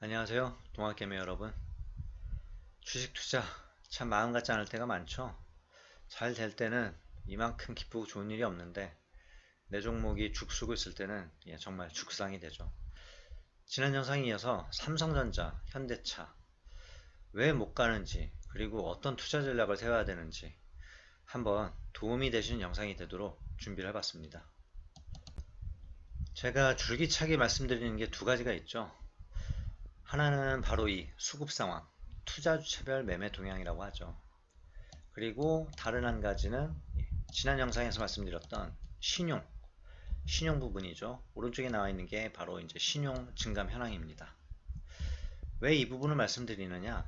안녕하세요. 동학개미 여러분. 주식 투자 참 마음 같지 않을 때가 많죠. 잘 될 때는 이만큼 기쁘고 좋은 일이 없는데 내 종목이 죽쓰고 있을 때는 정말 죽상이 되죠. 지난 영상에 이어서 삼성전자, 현대차 왜 못 가는지 그리고 어떤 투자 전략을 세워야 되는지 한번 도움이 되시는 영상이 되도록 준비를 해봤습니다. 제가 줄기차게 말씀드리는 게 두 가지가 있죠. 하나는 바로 이 수급 상황, 투자주체별 매매 동향이라고 하죠. 그리고 다른 한 가지는 지난 영상에서 말씀드렸던 신용 부분이죠. 오른쪽에 나와 있는 게 바로 이제 신용 증감 현황입니다. 왜 이 부분을 말씀드리느냐?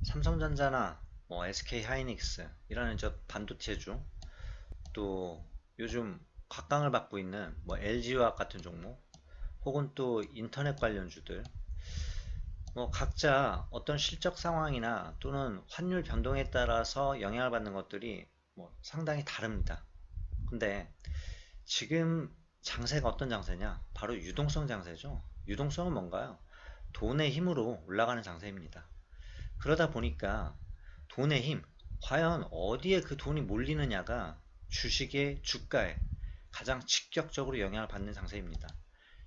삼성전자나 SK 하이닉스 이라는 저 반도체주, 또 요즘 각광을 받고 있는 LG화학 같은 종목, 혹은 또 인터넷 관련주들, 각자 어떤 실적 상황이나 또는 환율 변동에 따라서 영향을 받는 것들이 상당히 다릅니다. 근데 지금 장세가 어떤 장세냐? 바로 유동성 장세죠. 유동성은 뭔가요? 돈의 힘으로 올라가는 장세입니다. 그러다 보니까 돈의 힘, 과연 어디에 그 돈이 몰리느냐가 주식의 주가에 가장 직접적으로 영향을 받는 장세입니다.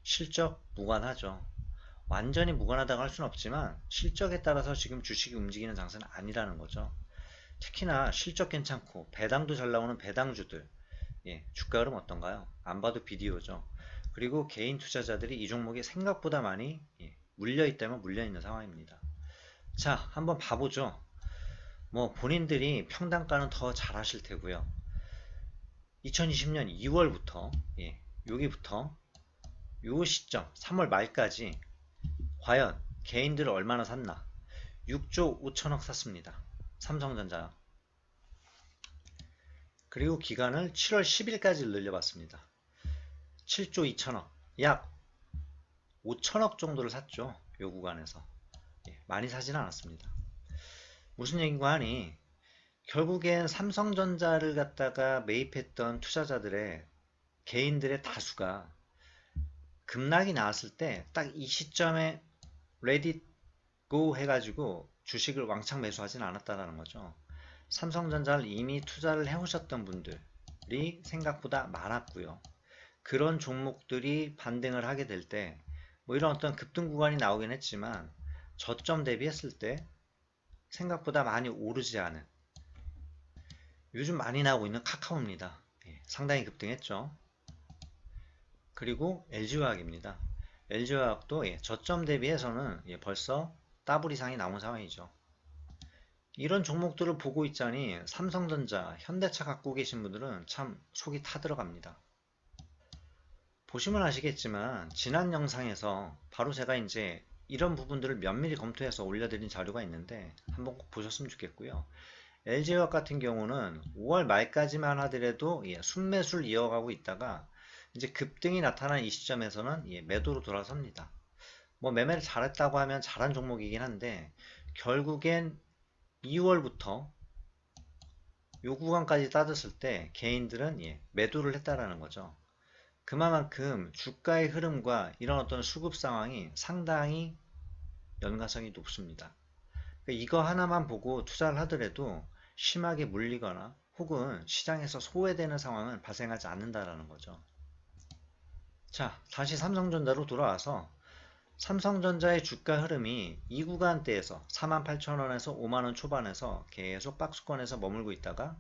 실적 무관하죠. 완전히 무관하다고 할 수는 없지만 실적에 따라서 지금 주식이 움직이는 장세는 아니라는 거죠. 특히나 실적 괜찮고 배당도 잘 나오는 배당주들, 주가 흐름 어떤가요? 안 봐도 비디오죠. 그리고 개인 투자자들이 이 종목에 생각보다 많이 물려있다면 물려있는 상황입니다. 자, 한번 봐보죠. 본인들이 평단가는 더 잘 하실 테고요. 2020년 2월부터 여기부터 요 시점 3월 말까지 과연 개인들을 얼마나 샀나? 6조 5천억 샀습니다. 삼성전자. 그리고 기간을 7월 10일까지 늘려봤습니다. 7조 2천억. 약 5천억 정도를 샀죠. 요 구간에서. 많이 사지는 않았습니다. 무슨 얘기인가 하니 결국엔 삼성전자를 갖다가 매입했던 투자자들의 개인들의 다수가 급락이 나왔을 때 딱 이 시점에 레디 고 해가지고 주식을 왕창 매수하진 않았다라는 거죠. 삼성전자를 이미 투자를 해오셨던 분들이 생각보다 많았고요. 그런 종목들이 반등을 하게 될 때 이런 어떤 급등 구간이 나오긴 했지만 저점 대비했을 때 생각보다 많이 오르지 않은, 요즘 많이 나오고 있는 카카오입니다. 상당히 급등했죠. 그리고 LG화학입니다. LG화학도 저점 대비해서는 벌써 더블 이상이 나온 상황이죠. 이런 종목들을 보고 있자니 삼성전자, 현대차 갖고 계신 분들은 참 속이 타들어갑니다. 보시면 아시겠지만 지난 영상에서 바로 제가 이제 이런 부분들을 면밀히 검토해서 올려드린 자료가 있는데 한번 꼭 보셨으면 좋겠고요. LG화학 같은 경우는 5월 말까지만 하더라도 순매수를 이어가고 있다가 이제 급등이 나타난 이 시점에서는 매도로 돌아섭니다. 매매를 잘했다고 하면 잘한 종목이긴 한데 결국엔 2월부터 요 구간까지 따졌을 때 개인들은 매도를 했다라는 거죠. 그만큼 주가의 흐름과 이런 어떤 수급 상황이 상당히 연관성이 높습니다. 이거 하나만 보고 투자를 하더라도 심하게 물리거나 혹은 시장에서 소외되는 상황은 발생하지 않는다라는 거죠. 자, 다시 삼성전자로 돌아와서 삼성전자의 주가 흐름이 이 구간대에서 48,000원에서 5만원 초반에서 계속 박스권에서 머물고 있다가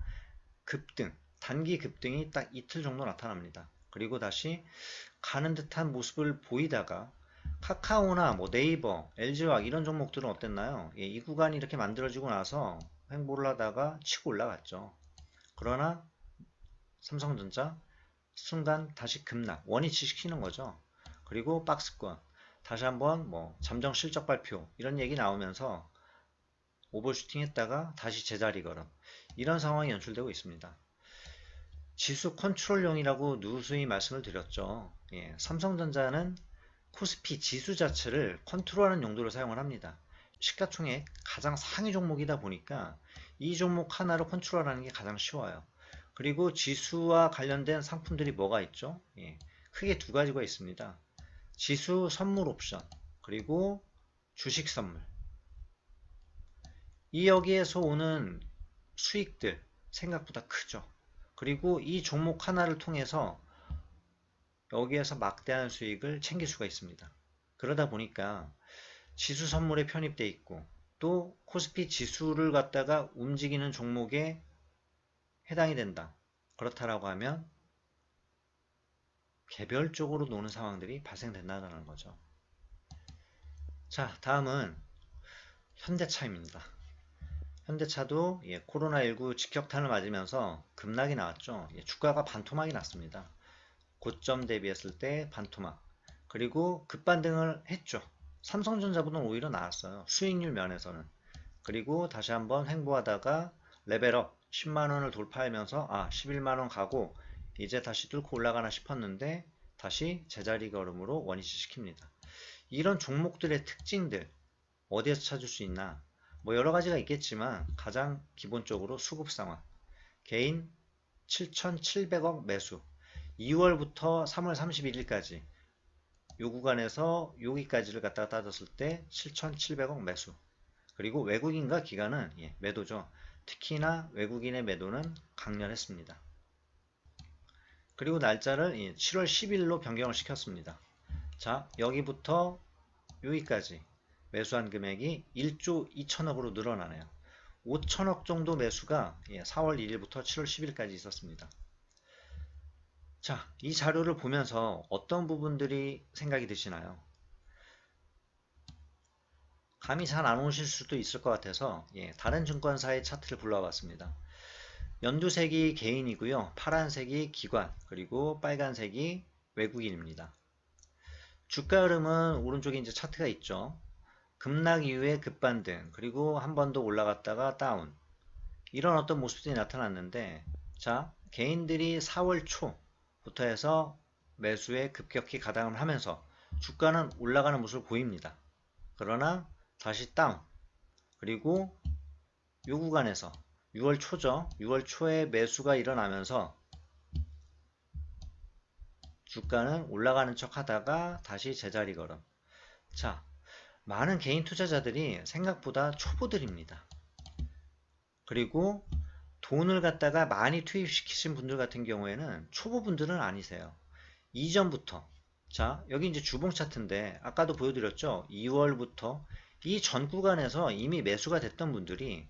급등, 단기 급등이 딱 이틀 정도 나타납니다. 그리고 다시 가는 듯한 모습을 보이다가 카카오나 네이버, LG화학 이런 종목들은 어땠나요? 이 구간이 이렇게 만들어지고 나서 횡보를 하다가 치고 올라갔죠. 그러나 삼성전자 순간 다시 급락, 원위치 시키는 거죠. 그리고 박스권, 다시 한번 잠정 실적 발표 이런 얘기 나오면서 오버슈팅 했다가 다시 제자리 걸음, 이런 상황이 연출되고 있습니다. 지수 컨트롤용이라고 누수히 말씀을 드렸죠. 삼성전자는 코스피 지수 자체를 컨트롤하는 용도로 사용을 합니다. 시가총액 가장 상위 종목이다 보니까 이 종목 하나로 컨트롤하는 게 가장 쉬워요. 그리고 지수와 관련된 상품들이 뭐가 있죠? 크게 두 가지가 있습니다. 지수 선물 옵션, 그리고 주식 선물. 이 여기에서 오는 수익들 생각보다 크죠. 그리고 이 종목 하나를 통해서 여기에서 막대한 수익을 챙길 수가 있습니다. 그러다 보니까 지수 선물에 편입돼 있고 또 코스피 지수를 갖다가 움직이는 종목에 해당이 된다. 그렇다라고 하면 개별적으로 노는 상황들이 발생된다는 거죠. 자, 다음은 현대차입니다. 현대차도 코로나19 직격탄을 맞으면서 급락이 나왔죠. 주가가 반토막이 났습니다. 고점 대비했을 때 반토막. 그리고 급반등을 했죠. 삼성전자보다는 오히려 나았어요. 수익률 면에서는. 그리고 다시 한번 횡보하다가 레벨업 10만원을 돌파하면서 11만원 가고 이제 다시 뚫고 올라가나 싶었는데 다시 제자리 걸음으로 원위치 시킵니다. 이런 종목들의 특징들 어디에서 찾을 수 있나? 뭐 여러 가지가 있겠지만 가장 기본적으로 수급 상황. 개인 7,700억 매수. 2월부터 3월 31일까지 요 구간에서 여기까지를 갖다가 따졌을 때 7,700억 매수. 그리고 외국인과 기관은 매도죠. 특히나 외국인의 매도는 강렬했습니다. 그리고 날짜를 7월 10일로 변경을 시켰습니다. 자, 여기부터 여기까지 매수한 금액이 1조 2천억으로 늘어나네요. 5천억 정도 매수가 4월 1일부터 7월 10일까지 있었습니다. 자, 이 자료를 보면서 어떤 부분들이 생각이 드시나요? 감이 잘 안 오실 수도 있을 것 같아서 다른 증권사의 차트를 불러봤습니다. 연두색이 개인이고요. 파란색이 기관, 그리고 빨간색이 외국인입니다. 주가 흐름은 오른쪽에 이제 차트가 있죠. 급락 이후에 급반등, 그리고 한 번 더 올라갔다가 다운. 이런 어떤 모습들이 나타났는데, 자, 개인들이 4월 초부터 해서 매수에 급격히 가담을 하면서 주가는 올라가는 모습을 보입니다. 그러나 다시 다운. 그리고 이 구간에서 6월 초죠. 6월 초에 매수가 일어나면서 주가는 올라가는 척 하다가 다시 제자리 걸음. 자, 많은 개인 투자자들이 생각보다 초보들입니다. 그리고 돈을 갖다가 많이 투입시키신 분들 같은 경우에는 초보분들은 아니세요. 이전부터. 자, 여기 이제 주봉 차트인데 아까도 보여드렸죠. 2월부터 이 전 구간에서 이미 매수가 됐던 분들이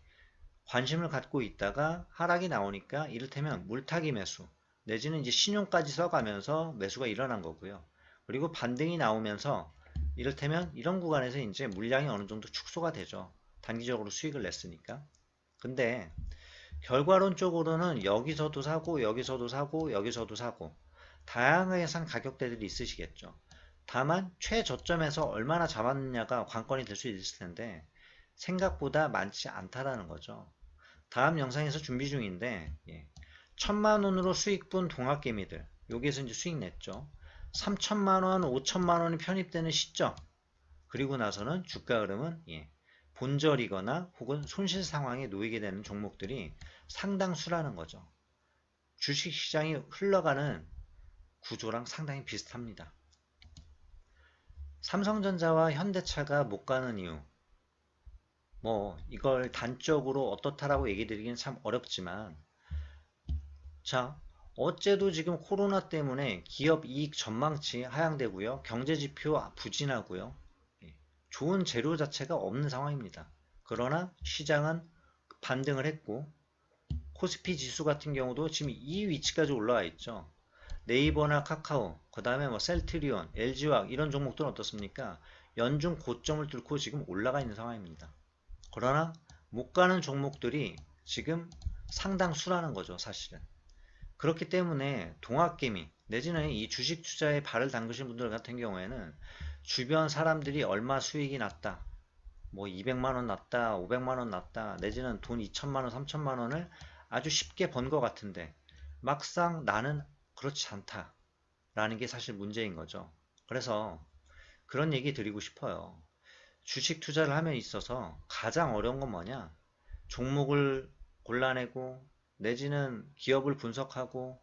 관심을 갖고 있다가 하락이 나오니까 이를테면 물타기 매수 내지는 이제 신용까지 써가면서 매수가 일어난 거고요. 그리고 반등이 나오면서 이를테면 이런 구간에서 이제 물량이 어느 정도 축소가 되죠. 단기적으로 수익을 냈으니까. 근데 결과론적으로는 여기서도 사고 여기서도 사고 여기서도 사고 다양하게 산 가격대들이 있으시겠죠. 다만 최저점에서 얼마나 잡았느냐가 관건이 될 수 있을 텐데 생각보다 많지 않다라는 거죠. 다음 영상에서 준비 중인데 1,000만원으로 수익 본 동학개미들 여기에서 이제 수익 냈죠. 3,000만원, 5,000만원이 편입되는 시점 그리고 나서는 주가 흐름은 본절이거나 혹은 손실 상황에 놓이게 되는 종목들이 상당수라는 거죠. 주식시장이 흘러가는 구조랑 상당히 비슷합니다. 삼성전자와 현대차가 못 가는 이유 뭐 이걸 단적으로 어떻다라고 얘기 드리기는 참 어렵지만 자 어째도 지금 코로나 때문에 기업 이익 전망치 하향되고요. 경제지표 부진하고요. 좋은 재료 자체가 없는 상황입니다. 그러나 시장은 반등을 했고 코스피 지수 같은 경우도 지금 이 위치까지 올라와 있죠. 네이버나 카카오, 그 다음에 뭐 셀트리온, LG화학 이런 종목들은 어떻습니까? 연중 고점을 뚫고 지금 올라가 있는 상황입니다. 그러나 못 가는 종목들이 지금 상당수라는 거죠, 사실은. 그렇기 때문에 동학개미 내지는 이 주식 투자에 발을 담그신 분들 같은 경우에는 주변 사람들이 얼마 수익이 났다, 뭐 200만원 났다, 500만원 났다, 내지는 돈 2천만원, 3천만원을 아주 쉽게 번 것 같은데 막상 나는 그렇지 않다 라는 게 사실 문제인 거죠. 그래서 그런 얘기 드리고 싶어요. 주식 투자를 함에 있어서 가장 어려운 건 뭐냐? 종목을 골라내고 내지는 기업을 분석하고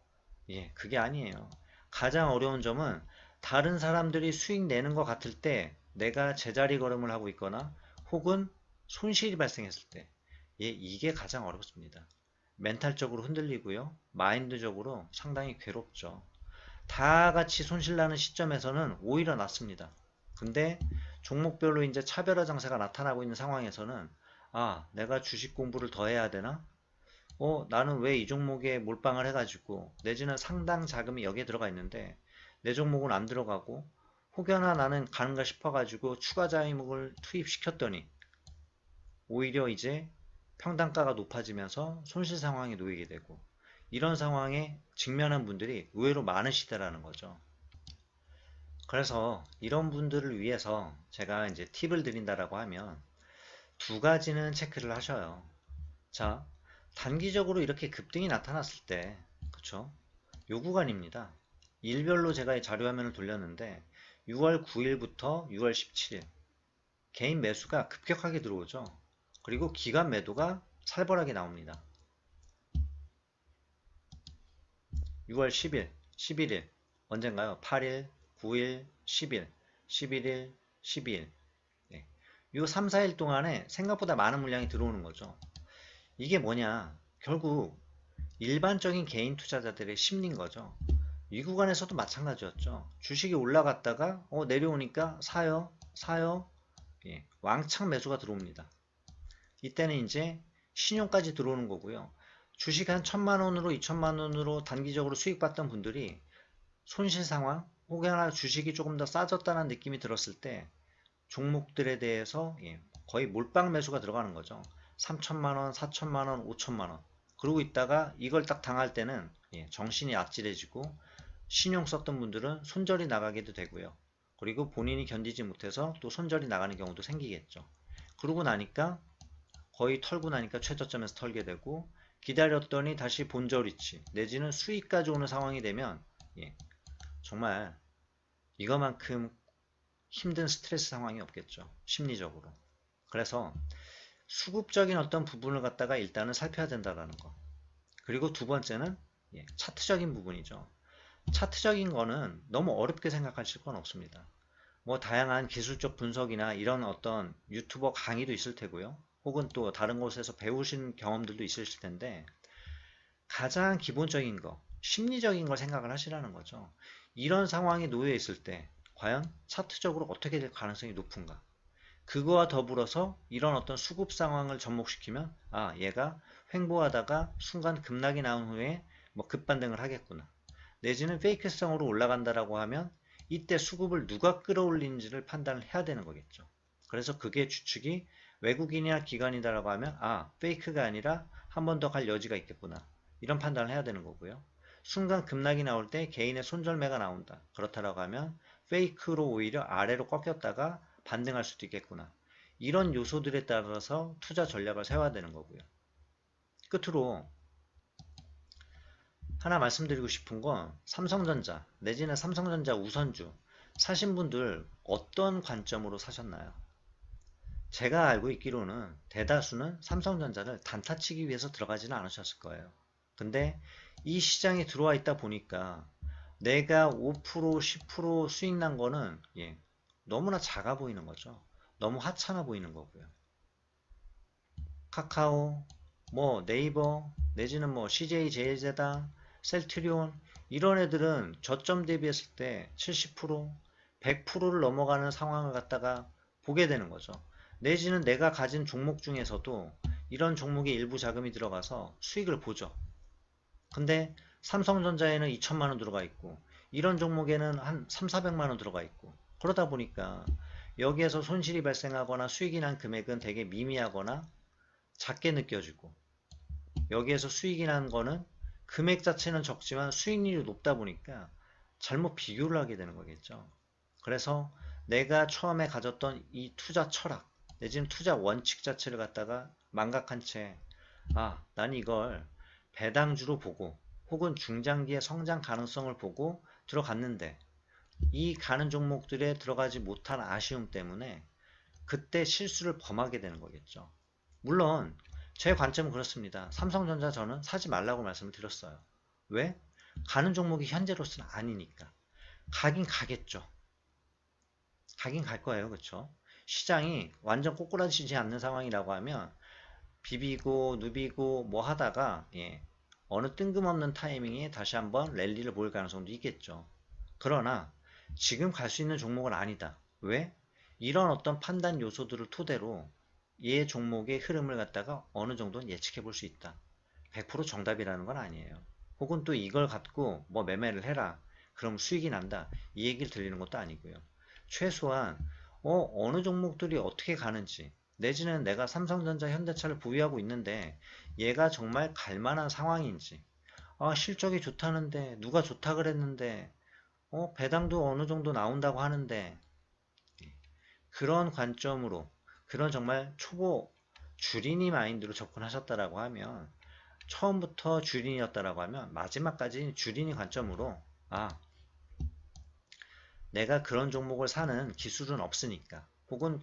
그게 아니에요. 가장 어려운 점은 다른 사람들이 수익 내는 것 같을 때 내가 제자리 걸음을 하고 있거나 혹은 손실이 발생했을 때 이게 가장 어렵습니다. 멘탈적으로 흔들리고요. 마인드적으로 상당히 괴롭죠. 다 같이 손실나는 시점에서는 오히려 낫습니다. 근데 종목별로 이제 차별화 장세가 나타나고 있는 상황에서는 내가 주식 공부를 더 해야 되나? 나는 왜 이 종목에 몰빵을 해가지고 내지는 상당 자금이 여기에 들어가 있는데 내 종목은 안 들어가고 혹여나 나는 가는가 싶어가지고 추가 자금을 투입시켰더니 오히려 이제 평단가가 높아지면서 손실 상황에 놓이게 되고 이런 상황에 직면한 분들이 의외로 많으시다라는 거죠. 그래서 이런 분들을 위해서 제가 이제 팁을 드린다라고 하면 두 가지는 체크를 하셔요. 자, 단기적으로 이렇게 급등이 나타났을 때, 그쵸? 요 구간입니다. 일별로 제가 이 자료화면을 돌렸는데 6월 9일부터 6월 17일 개인 매수가 급격하게 들어오죠. 그리고 기관 매도가 살벌하게 나옵니다. 6월 10일, 11일 언젠가요? 8일, 9일, 10일, 11일, 12일 요 3, 4일 동안에 생각보다 많은 물량이 들어오는 거죠. 이게 뭐냐? 결국 일반적인 개인 투자자들의 심리인 거죠. 이 구간에서도 마찬가지였죠. 주식이 올라갔다가 내려오니까 사요, 사요, 왕창 매수가 들어옵니다. 이때는 이제 신용까지 들어오는 거고요. 주식 한 1,000만원으로 2,000만원으로 단기적으로 수익 봤던 분들이 손실 상황 혹여나 주식이 조금 더 싸졌다는 느낌이 들었을 때 종목들에 대해서 거의 몰빵 매수가 들어가는 거죠. 3,000만원, 4,000만원, 5,000만원 그러고 있다가 이걸 딱 당할 때는 정신이 아찔해지고 신용 썼던 분들은 손절이 나가기도 되고요. 그리고 본인이 견디지 못해서 또 손절이 나가는 경우도 생기겠죠. 그러고 나니까 거의 털고 나니까 최저점에서 털게 되고 기다렸더니 다시 본절 위치 내지는 수익까지 오는 상황이 되면 정말 이거만큼 힘든 스트레스 상황이 없겠죠. 심리적으로. 그래서 수급적인 어떤 부분을 갖다가 일단은 살펴야 된다는 거. 그리고 두 번째는 차트적인 부분이죠. 차트적인 거는 너무 어렵게 생각하실 건 없습니다. 뭐 다양한 기술적 분석이나 이런 어떤 유튜버 강의도 있을 테고요. 혹은 또 다른 곳에서 배우신 경험들도 있으실 텐데 가장 기본적인 거, 심리적인 걸 생각을 하시라는 거죠. 이런 상황에 놓여 있을 때 과연 차트적으로 어떻게 될 가능성이 높은가? 그거와 더불어서 이런 어떤 수급 상황을 접목시키면 얘가 횡보하다가 순간 급락이 나온 후에 뭐 급반등을 하겠구나. 내지는 페이크성으로 올라간다라고 하면 이때 수급을 누가 끌어올리는지를 판단을 해야 되는 거겠죠. 그래서 그게 추측이 외국인이나 기관이다라고 하면 페이크가 아니라 한 번 더 갈 여지가 있겠구나. 이런 판단을 해야 되는 거고요. 순간 급락이 나올 때 개인의 손절매가 나온다. 그렇다라고 하면 페이크로 오히려 아래로 꺾였다가 반등할 수도 있겠구나. 이런 요소들에 따라서 투자 전략을 세워야 되는 거고요. 끝으로 하나 말씀드리고 싶은 건 삼성전자 내지는 삼성전자 우선주 사신 분들 어떤 관점으로 사셨나요? 제가 알고 있기로는 대다수는 삼성전자를 단타치기 위해서 들어가지는 않으셨을 거예요. 근데 이 시장에 들어와 있다 보니까 내가 5%, 10% 수익 난 거는 너무나 작아 보이는 거죠. 너무 하찮아 보이는 거고요. 카카오, 뭐 네이버, 내지는 뭐 CJ 제일제당, 셀트리온 이런 애들은 저점 대비했을 때 70%, 100%를 넘어가는 상황을 갖다가 보게 되는 거죠. 내지는 내가 가진 종목 중에서도 이런 종목에 일부 자금이 들어가서 수익을 보죠. 근데 삼성전자에는 2천만원 들어가 있고 이런 종목에는 한 3, 400만원 들어가 있고 그러다 보니까 여기에서 손실이 발생하거나 수익이 난 금액은 되게 미미하거나 작게 느껴지고 여기에서 수익이 난 거는 금액 자체는 적지만 수익률이 높다 보니까 잘못 비교를 하게 되는 거겠죠. 그래서 내가 처음에 가졌던 이 투자 철학 내지는 투자 원칙 자체를 갖다가 망각한 채 난 이걸 배당주로 보고 혹은 중장기의 성장 가능성을 보고 들어갔는데 이 가는 종목들에 들어가지 못한 아쉬움 때문에 그때 실수를 범하게 되는 거겠죠. 물론 제 관점은 그렇습니다. 삼성전자 저는 사지 말라고 말씀을 드렸어요. 왜? 가는 종목이 현재로서는 아니니까. 가긴 가겠죠. 가긴 갈 거예요. 그쵸? 시장이 완전 꼬꾸라지지 않는 상황이라고 하면 비비고 누비고 뭐 하다가 어느 뜬금없는 타이밍에 다시 한번 랠리를 보일 가능성도 있겠죠. 그러나 지금 갈 수 있는 종목은 아니다. 왜? 이런 어떤 판단 요소들을 토대로 얘 종목의 흐름을 갖다가 어느 정도는 예측해 볼 수 있다. 100% 정답이라는 건 아니에요. 혹은 또 이걸 갖고 뭐 매매를 해라. 그럼 수익이 난다. 이 얘기를 들리는 것도 아니고요. 최소한 어느 종목들이 어떻게 가는지 내지는 내가 삼성전자, 현대차를 보유하고 있는데 얘가 정말 갈 만한 상황인지 실적이 좋다는데 누가 좋다 그랬는데 배당도 어느 정도 나온다고 하는데 그런 관점으로 그런 정말 초보 주린이 마인드로 접근하셨다라고 하면 처음부터 주린이었다라고 하면 마지막까지 주린이 관점으로 내가 그런 종목을 사는 기술은 없으니까 혹은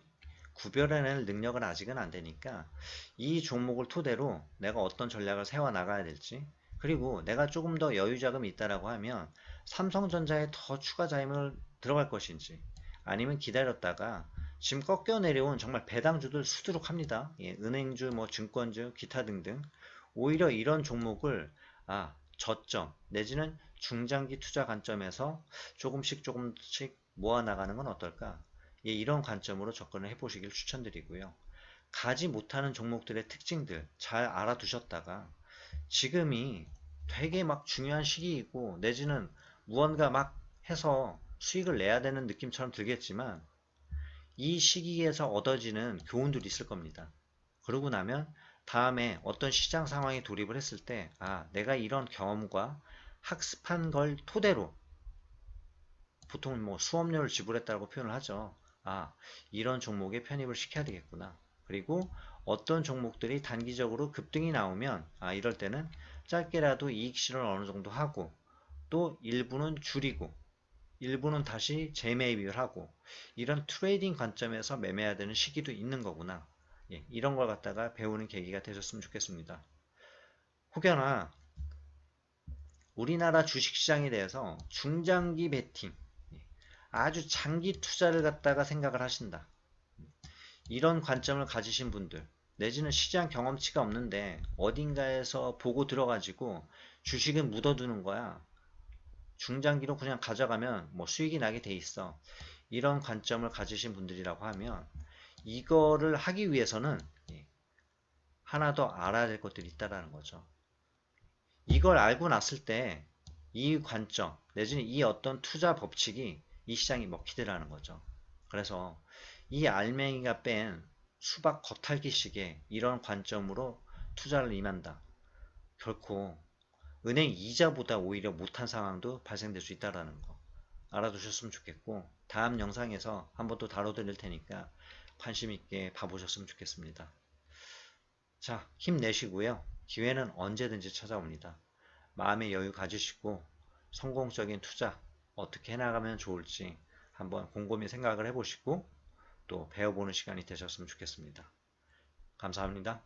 구별해낼 능력은 아직은 안 되니까 이 종목을 토대로 내가 어떤 전략을 세워 나가야 될지 그리고 내가 조금 더 여유 자금이 있다라고 하면 삼성전자에 더 추가 자금을 들어갈 것인지 아니면 기다렸다가 지금 꺾여 내려온 정말 배당주들 수두룩 합니다. 은행주, 뭐 증권주, 기타 등등 오히려 이런 종목을 저점 내지는 중장기 투자 관점에서 조금씩 모아 나가는 건 어떨까? 이런 관점으로 접근을 해보시길 추천드리고요. 가지 못하는 종목들의 특징들 잘 알아두셨다가 지금이 되게 막 중요한 시기이고 내지는 무언가 막 해서 수익을 내야 되는 느낌처럼 들겠지만 이 시기에서 얻어지는 교훈들이 있을 겁니다. 그러고 나면 다음에 어떤 시장 상황에 돌입을 했을 때 내가 이런 경험과 학습한 걸 토대로 보통 뭐 수업료를 지불했다고 표현을 하죠. 이런 종목에 편입을 시켜야 되겠구나. 그리고 어떤 종목들이 단기적으로 급등이 나오면 이럴 때는 짧게라도 이익 실현을 어느 정도 하고 또 일부는 줄이고 일부는 다시 재매입을 하고 이런 트레이딩 관점에서 매매해야 되는 시기도 있는 거구나. 이런 걸 갖다가 배우는 계기가 되셨으면 좋겠습니다. 혹여나 우리나라 주식시장에 대해서 중장기 베팅, 아주 장기 투자를 갖다가 생각을 하신다. 이런 관점을 가지신 분들, 내지는 시장 경험치가 없는데 어딘가에서 보고 들어가지고 주식은 묻어두는 거야. 중장기로 그냥 가져가면 뭐 수익이 나게 돼 있어. 이런 관점을 가지신 분들이라고 하면 이거를 하기 위해서는 하나 더 알아야 될 것들이 있다는 거죠. 이걸 알고 났을 때 이 관점 내지는 이 어떤 투자 법칙이 이 시장이 먹히더라는 거죠. 그래서 이 알맹이가 뺀 수박 겉핥기식의 이런 관점으로 투자를 임한다. 결코 은행 이자보다 오히려 못한 상황도 발생될 수 있다는 거 알아두셨으면 좋겠고 다음 영상에서 한번 또 다뤄드릴 테니까 관심 있게 봐보셨으면 좋겠습니다. 자, 힘내시고요. 기회는 언제든지 찾아옵니다. 마음의 여유 가지시고 성공적인 투자 어떻게 해나가면 좋을지 한번 곰곰이 생각을 해보시고 또 배워보는 시간이 되셨으면 좋겠습니다. 감사합니다.